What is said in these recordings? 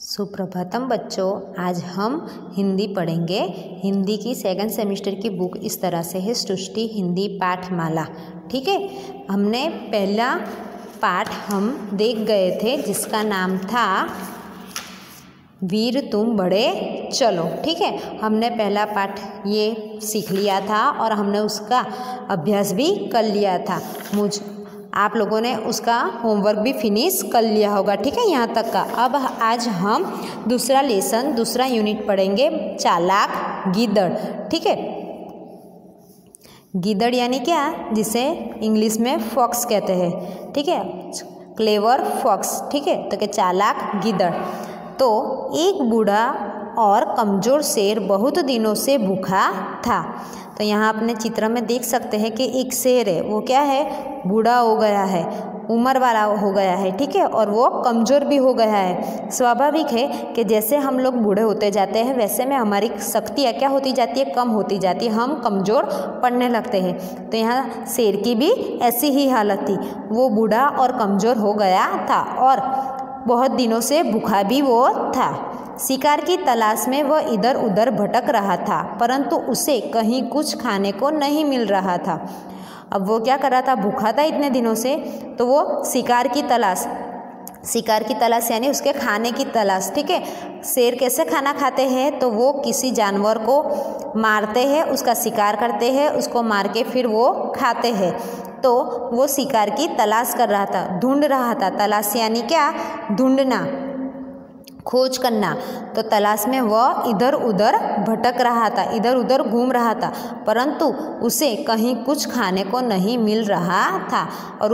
सुप्रभातम बच्चों, आज हम हिंदी पढ़ेंगे। हिंदी की सेकंड सेमेस्टर की बुक इस तरह से है, सृष्टि हिंदी पाठमाला। ठीक है, हमने पहला पाठ हम देख गए थे जिसका नाम था वीर तुम बड़े चलो। ठीक है, हमने पहला पाठ ये सीख लिया था और हमने उसका अभ्यास भी कर लिया था। आप लोगों ने उसका होमवर्क भी फिनिश कर लिया होगा। ठीक है, यहाँ तक का। अब आज हम दूसरा लेसन, दूसरा यूनिट पढ़ेंगे, चालाक गीदड़। ठीक है, गीदड़ यानी क्या, जिसे इंग्लिश में फॉक्स कहते हैं। ठीक है, क्लेवर फॉक्स। ठीक है, तो क्या चालाक गीदड़। तो एक बूढ़ा और कमज़ोर शेर बहुत दिनों से भूखा था। तो यहाँ अपने चित्र में देख सकते हैं कि एक शेर है, वो क्या है, बूढ़ा हो गया है, उम्र वाला हो गया है। ठीक है, और वो कमज़ोर भी हो गया है। स्वाभाविक है कि जैसे हम लोग बूढ़े होते जाते हैं वैसे में हमारी शक्तियाँ क्या होती जाती है, कम होती जाती है, हम कमज़ोर पड़ने लगते हैं। तो यहाँ शेर की भी ऐसी ही हालत थी, वो बूढ़ा और कमज़ोर हो गया था और बहुत दिनों से भूखा भी वो था। शिकार की तलाश में वह इधर उधर भटक रहा था, परंतु उसे कहीं कुछ खाने को नहीं मिल रहा था। अब वो क्या कर रहा था, भूखा था इतने दिनों से, तो वो शिकार की तलाश यानी उसके खाने की तलाश। ठीक है, शेर कैसे खाना खाते हैं, तो वो किसी जानवर को मारते हैं, उसका शिकार करते हैं, उसको मार के फिर वो खाते हैं। तो वो शिकार की तलाश कर रहा था, ढूंढ रहा था। तलाश यानी क्या, ढूंढना, खोज करना। तो तलाश में वह इधर उधर भटक रहा था, इधर उधर घूम रहा था, परंतु उसे कहीं कुछ खाने को नहीं मिल रहा था। और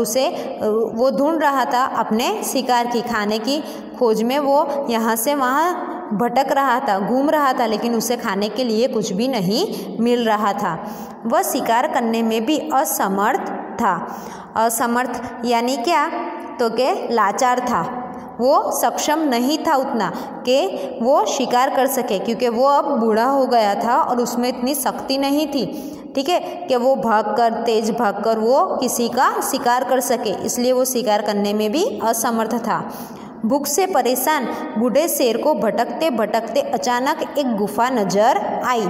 वो ढूंढ रहा था अपने शिकार की, खाने की खोज में वो यहाँ से वहाँ भटक रहा था, घूम रहा था, लेकिन उसे खाने के लिए कुछ भी नहीं मिल रहा था। वह शिकार करने में भी असमर्थ था। असमर्थ यानी क्या, तो के लाचार था, वो सक्षम नहीं था उतना कि वो शिकार कर सके, क्योंकि वो अब बूढ़ा हो गया था और उसमें इतनी शक्ति नहीं थी। ठीक है, कि वो तेज भागकर वो किसी का शिकार कर सके, इसलिए वो शिकार करने में भी असमर्थ था। भूख से परेशान बूढ़े शेर को भटकते भटकते अचानक एक गुफा नजर आई।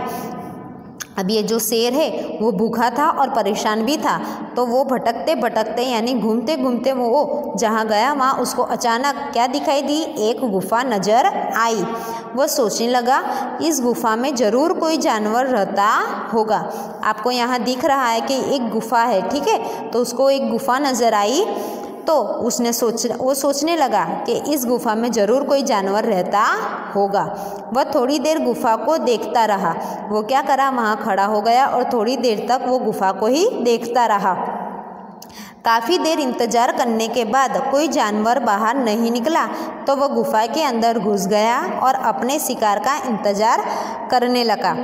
अब ये जो शेर है वो भूखा था और परेशान भी था, तो वो भटकते भटकते यानी घूमते घूमते वो जहाँ गया वहाँ उसको अचानक क्या दिखाई दी, एक गुफा नजर आई। वह सोचने लगा, इस गुफा में ज़रूर कोई जानवर रहता होगा। आपको यहाँ दिख रहा है कि एक गुफा है। ठीक है, तो उसको एक गुफा नजर आई, तो वो सोचने लगा कि इस गुफा में ज़रूर कोई जानवर रहता होगा। वह थोड़ी देर गुफा को देखता रहा। वो क्या करा, वहाँ खड़ा हो गया और थोड़ी देर तक वो गुफा को ही देखता रहा। काफ़ी देर इंतज़ार करने के बाद कोई जानवर बाहर नहीं निकला, तो वह गुफा के अंदर घुस गया और अपने शिकार का इंतज़ार करने लगा।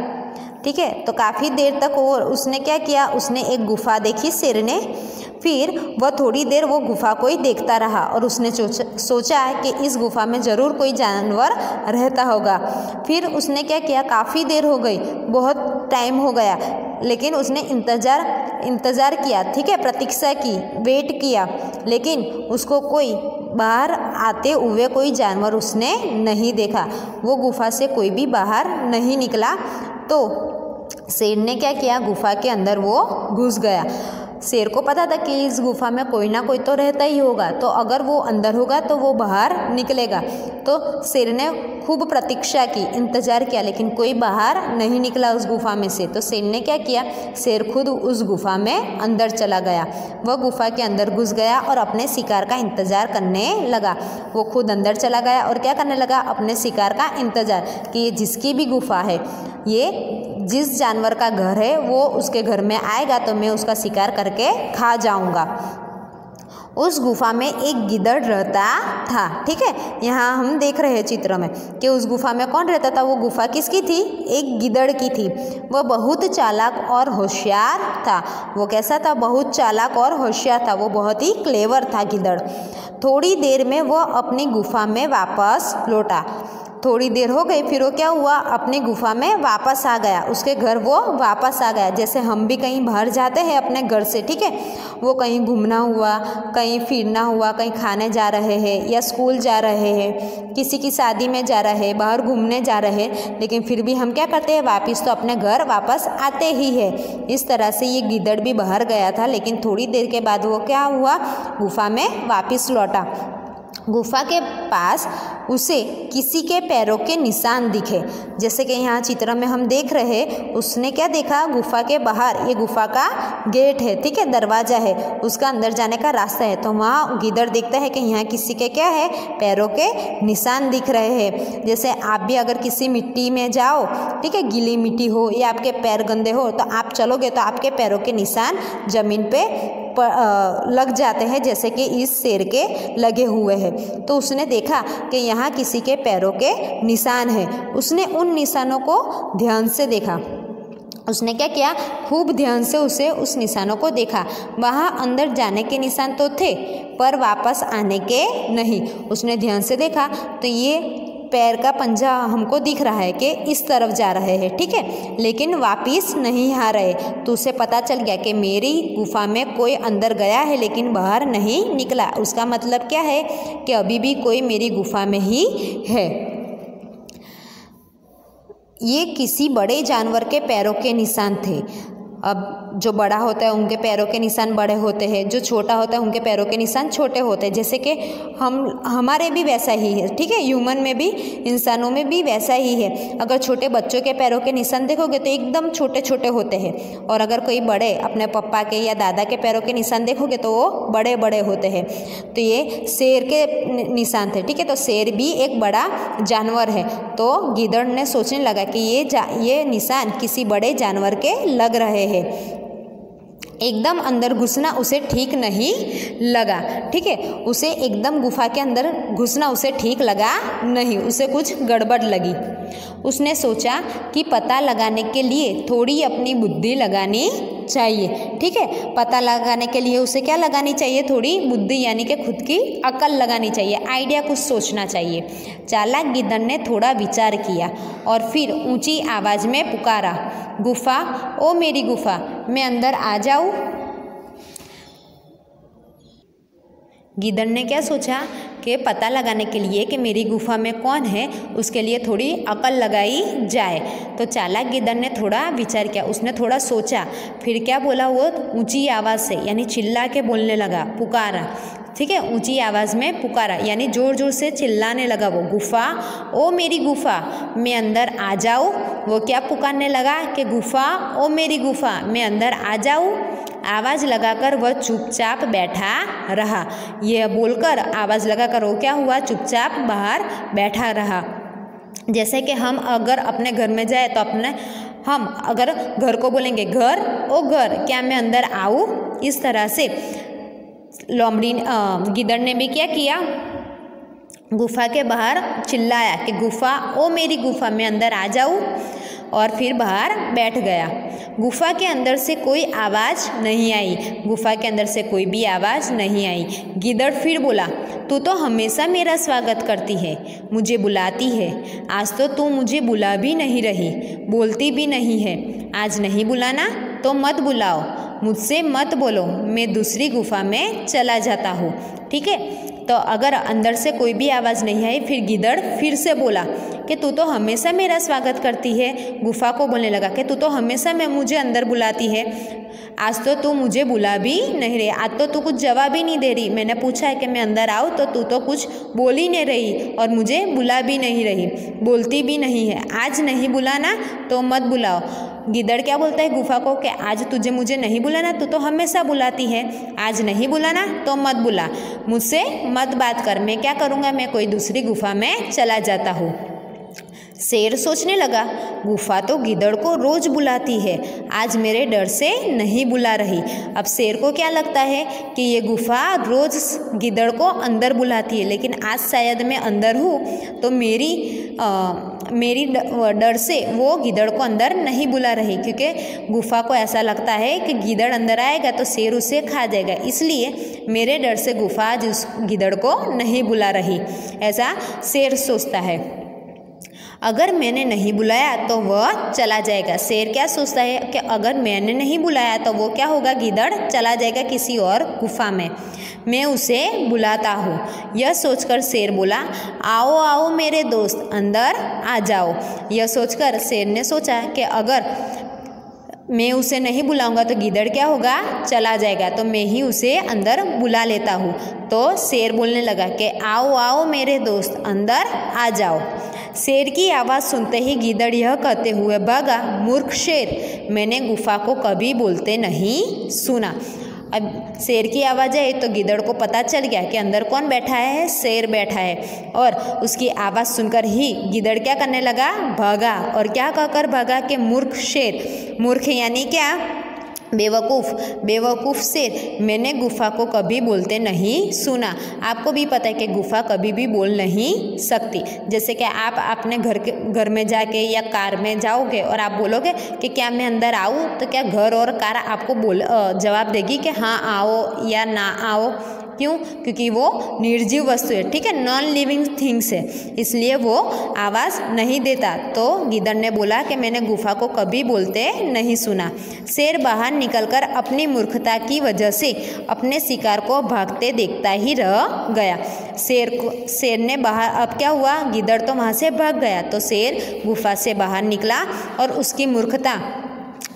ठीक है, तो काफ़ी देर तक उसने क्या किया, उसने एक गुफा देखी शेर ने। फिर वह थोड़ी देर वो गुफा को ही देखता रहा और उसने सोचा कि इस गुफा में ज़रूर कोई जानवर रहता होगा। फिर उसने क्या किया, काफ़ी देर हो गई, बहुत टाइम हो गया, लेकिन उसने इंतज़ार किया। ठीक है, प्रतीक्षा की, वेट किया, लेकिन उसको कोई बाहर आते हुए कोई जानवर उसने नहीं देखा। वो गुफा से कोई भी बाहर नहीं निकला। तो शेर ने क्या किया, गुफा के अंदर वो घुस गया। शेर को पता था कि इस गुफा में कोई ना कोई तो रहता ही होगा, तो अगर वो अंदर होगा तो वो बाहर निकलेगा। तो शेर ने खूब प्रतीक्षा की, इंतज़ार किया, लेकिन कोई बाहर नहीं निकला उस गुफा में से। तो शेर ने क्या किया, शेर खुद उस गुफा में अंदर चला गया। वह गुफा के अंदर घुस गया और अपने शिकार का इंतज़ार करने लगा। वो खुद अंदर चला गया और क्या करने लगा, अपने शिकार का इंतज़ार कि ये जिसकी भी गुफा है, ये जिस जानवर का घर है वो उसके घर में आएगा तो मैं उसका शिकार करके खा जाऊंगा। उस गुफा में एक गिद्दड़ रहता था। ठीक है, यहाँ हम देख रहे हैं चित्र में कि उस गुफा में कौन रहता था। वो गुफा किसकी थी, एक गिद्दड़ की थी। वह बहुत चालाक और होशियार था। वो कैसा था, बहुत चालाक और होशियार था, वो बहुत ही क्लेवर था गिद्दड़। थोड़ी देर में वह अपनी गुफा में वापस लौटा। थोड़ी देर हो गई, फिर वो क्या हुआ, अपनी गुफा में वापस आ गया, उसके घर वो वापस आ गया। जैसे हम भी कहीं बाहर जाते हैं अपने घर से, ठीक है, वो कहीं घूमना हुआ, कहीं फिरना हुआ, कहीं खाने जा रहे हैं या स्कूल जा रहे हैं, किसी की शादी में जा रहे हैं, बाहर घूमने जा रहे हैं, लेकिन फिर भी हम क्या करते हैं, वापस तो अपने घर वापस आते ही है। इस तरह से ये गिद्दड़ भी बाहर गया था, लेकिन थोड़ी देर के बाद वो क्या हुआ, गुफा में वापस लौटा। गुफा के पास उसे किसी के पैरों के निशान दिखे, जैसे कि यहाँ चित्र में हम देख रहे हैं। उसने क्या देखा, गुफा के बाहर, ये गुफा का गेट है, ठीक है, दरवाज़ा है, उसका अंदर जाने का रास्ता है। तो वहाँ गिद्दड़ देखता है कि यहाँ किसी के क्या है, पैरों के निशान दिख रहे हैं। जैसे आप भी अगर किसी मिट्टी में जाओ, ठीक है, गीली मिट्टी हो या आपके पैर गंदे हो, तो आप चलोगे तो आपके पैरों के निशान ज़मीन पे लग जाते हैं, जैसे कि इस शेर के लगे हुए हैं। तो उसने देखा कि यहाँ किसी के पैरों के निशान हैं। उसने उन निशानों को ध्यान से देखा। उसने क्या किया, खूब ध्यान से उस निशानों को देखा। वहाँ अंदर जाने के निशान तो थे, पर वापस आने के नहीं। उसने ध्यान से देखा तो ये पैर का पंजा हमको दिख रहा है कि इस तरफ जा रहे हैं, ठीक है, लेकिन वापिस नहीं आ रहे। तो उसे पता चल गया कि मेरी गुफा में कोई अंदर गया है लेकिन बाहर नहीं निकला। उसका मतलब क्या है कि अभी भी कोई मेरी गुफा में ही है। ये किसी बड़े जानवर के पैरों के निशान थे। अब जो बड़ा होता है उनके पैरों के निशान बड़े होते हैं, जो छोटा होता है उनके पैरों के निशान छोटे होते हैं। जैसे कि हमारे भी वैसा ही है, ठीक है, ह्यूमन में भी, इंसानों में भी वैसा ही है। अगर छोटे बच्चों के पैरों के निशान देखोगे तो एकदम छोटे छोटे होते हैं, और अगर कोई बड़े अपने पापा के या दादा के पैरों के निशान देखोगे तो वो बड़े बड़े होते हैं। तो ये शेर के निशान थे, ठीक है। तो शेर भी एक बड़ा जानवर है। तो गिद्दड़ ने सोचने लगा कि ये निशान किसी बड़े जानवर के लग रहे हैं। एकदम अंदर घुसना उसे ठीक नहीं लगा, ठीक है, उसे एकदम गुफा के अंदर घुसना उसे ठीक लगा नहीं, उसे कुछ गड़बड़ लगी। उसने सोचा कि पता लगाने के लिए थोड़ी अपनी बुद्धि लगानी चाहिए, ठीक है। पता लगाने के लिए उसे क्या लगानी चाहिए, थोड़ी बुद्धि, यानी कि खुद की अकल लगानी चाहिए, आइडिया कुछ सोचना चाहिए। चालाक गिद्दड़ ने थोड़ा विचार किया और फिर ऊंची आवाज़ में पुकारा, गुफा, ओ मेरी गुफा, मैं अंदर आ जाऊँ। गिद्दड़ ने क्या सोचा कि पता लगाने के लिए कि मेरी गुफा में कौन है, उसके लिए थोड़ी अकल लगाई जाए। तो चालाक गिद्दड़ ने थोड़ा विचार किया, उसने थोड़ा सोचा, फिर क्या बोला, वो ऊंची आवाज़ से, यानी चिल्ला के बोलने लगा, पुकारा, ठीक है, ऊंची आवाज़ में पुकारा, यानी ज़ोर ज़ोर से चिल्लाने लगा वो, गुफा, ओ मेरी गुफा, मैं अंदर आ जाऊँ। वो क्या पुकारने लगा कि गुफा, ओ मेरी गुफा, मैं अंदर आ जाऊँ। आवाज़ लगाकर वह चुपचाप बैठा रहा। यह बोलकर आवाज़ लगाकर वो क्या हुआ, चुपचाप बाहर बैठा रहा। जैसे कि हम अगर अपने घर में जाए तो हम अगर घर को बोलेंगे, घर, ओ घर, क्या मैं अंदर आऊँ, इस तरह से गिद्दड़ ने भी क्या किया, गुफा के बाहर चिल्लाया कि गुफा, ओ मेरी गुफा, मैं अंदर आ जाऊँ, और फिर बाहर बैठ गया। गुफा के अंदर से कोई आवाज़ नहीं आई, गुफा के अंदर से कोई भी आवाज़ नहीं आई। गिद्दड़ फिर बोला, तू तो हमेशा मेरा स्वागत करती है, मुझे बुलाती है, आज तो तू मुझे बुला भी नहीं रही, बोलती भी नहीं है। आज नहीं बुलाना तो मत बुलाओ, मुझसे मत बोलो, मैं दूसरी गुफा में चला जाता हूँ, ठीक है। तो अगर अंदर से कोई भी आवाज़ नहीं आई, फिर गिद्दड़ फिर से बोला कि तू तो हमेशा मेरा स्वागत करती है। गुफा को बोलने लगा कि तू तो हमेशा मुझे अंदर बुलाती है, आज तो तू मुझे बुला भी नहीं रही, आज तो तू कुछ जवाब ही नहीं दे रही। मैंने पूछा है कि मैं अंदर आऊँ तो तू तो कुछ बोल ही नहीं रही और मुझे बुला भी नहीं रही, बोलती भी नहीं है। आज नहीं बुलाना तो मत बुलाओ। गिद्दड़ क्या बोलता है गुफा को कि आज तुझे मुझे नहीं बुलाना, तू तो हमेशा बुलाती है, आज नहीं बुलाना तो मत बुला, मुझसे मत बात कर, मैं क्या करूँगा, मैं कोई दूसरी गुफा में चला जाता हूँ। शेर सोचने लगा, गुफा तो गिद्दड़ को रोज बुलाती है, आज मेरे डर से नहीं बुला रही। अब शेर को क्या लगता है कि ये गुफा रोज गिद्दड़ को अंदर बुलाती है, लेकिन आज शायद मैं अंदर हूँ तो मेरी डर से वो गिद्दड़ को अंदर नहीं बुला रही, क्योंकि गुफा को ऐसा लगता है कि गिद्दड़ अंदर आएगा तो शेर उसे खा जाएगा, इसलिए मेरे डर से गुफा आज उस गिद्दड़ को नहीं बुला रही, ऐसा शेर सोचता है। अगर मैंने नहीं बुलाया तो वह चला जाएगा। शेर क्या सोचता है कि अगर मैंने नहीं बुलाया तो वो क्या होगा, गीदड़ चला जाएगा किसी और गुफा में, मैं उसे बुलाता हूँ। यह सोचकर शेर बोला, आओ आओ मेरे दोस्त, अंदर आ जाओ। यह सोचकर शेर ने सोचा कि अगर मैं उसे नहीं बुलाऊंगा तो गीदड़ क्या होगा, चला जाएगा, तो मैं ही उसे अंदर बुला लेता हूँ। तो शेर बोलने लगा कि आओ आओ मेरे दोस्त, अंदर आ जाओ। शेर की आवाज़ सुनते ही गीदड़ यह कहते हुए भागा, मूर्ख शेर, मैंने गुफा को कभी बोलते नहीं सुना। अब शेर की आवाज़ आई तो गीदड़ को पता चल गया कि अंदर कौन बैठा है, शेर बैठा है। और उसकी आवाज़ सुनकर ही गीदड़ क्या करने लगा, भागा। और क्या कहकर भागा कि मूर्ख शेर, मूर्ख यानी क्या, बेवकूफ़, बेवकूफ़ शेर, मैंने गुफा को कभी बोलते नहीं सुना। आपको भी पता है कि गुफा कभी भी बोल नहीं सकती। जैसे कि आप अपने घर में जाके या कार में जाओगे और आप बोलोगे कि क्या मैं अंदर आऊँ, तो क्या घर और कार आपको जवाब देगी कि हाँ आओ या ना आओ। क्यों? क्योंकि वो निर्जीव वस्तु है, ठीक है, नॉन लिविंग थिंग्स है, इसलिए वो आवाज़ नहीं देता। तो गीदड़ ने बोला कि मैंने गुफा को कभी बोलते नहीं सुना। शेर बाहर निकलकर अपनी मूर्खता की वजह से अपने शिकार को भागते देखता ही रह गया। शेर ने बाहर, अब क्या हुआ, गीदड़ तो वहाँ से भाग गया, तो शेर गुफा से बाहर निकला और उसकी मूर्खता,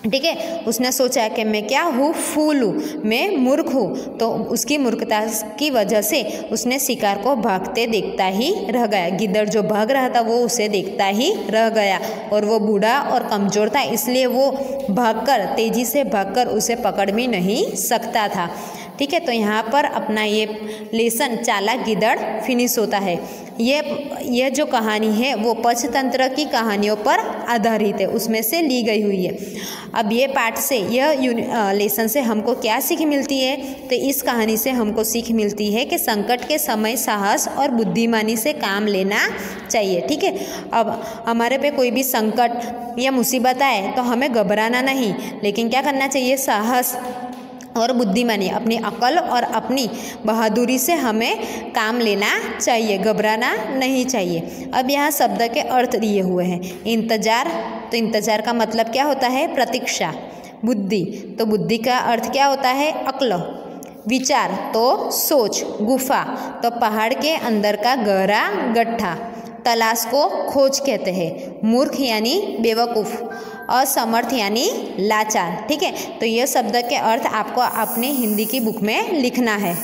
ठीक है, उसने सोचा कि मैं क्या हूँ, फूल हूँ, मैं मूर्ख हूँ। तो उसकी मूर्खता की वजह से उसने शिकार को भागते देखता ही रह गया। गिद्दड़ जो भाग रहा था वो उसे देखता ही रह गया और वो बूढ़ा और कमज़ोर था, इसलिए वो तेज़ी से भागकर उसे पकड़ भी नहीं सकता था। ठीक है, तो यहाँ पर अपना ये लेसन चालाक गिद्दड़ फिनिश होता है। यह जो कहानी है वो पंचतंत्र की कहानियों पर आधारित है, उसमें से ली गई हुई है। अब ये पाठ से, यह लेसन से हमको क्या सीख मिलती है, तो इस कहानी से हमको सीख मिलती है कि संकट के समय साहस और बुद्धिमानी से काम लेना चाहिए। ठीक है, अब हमारे पे कोई भी संकट या मुसीबत आए तो हमें घबराना नहीं, लेकिन क्या करना चाहिए, साहस और बुद्धिमानी, अपनी अकल और अपनी बहादुरी से हमें काम लेना चाहिए, घबराना नहीं चाहिए। अब यहाँ शब्द के अर्थ दिए हुए हैं। इंतजार, तो इंतजार का मतलब क्या होता है, प्रतीक्षा। बुद्धि, तो बुद्धि का अर्थ क्या होता है, अक्ल। विचार, तो सोच। गुफा, तो पहाड़ के अंदर का गहरा गड्ढा। तलाश को खोज कहते हैं। मूर्ख यानी बेवकूफ़। असमर्थ यानी लाचार। ठीक है, तो यह शब्द के अर्थ आपको अपने हिंदी की बुक में लिखना है।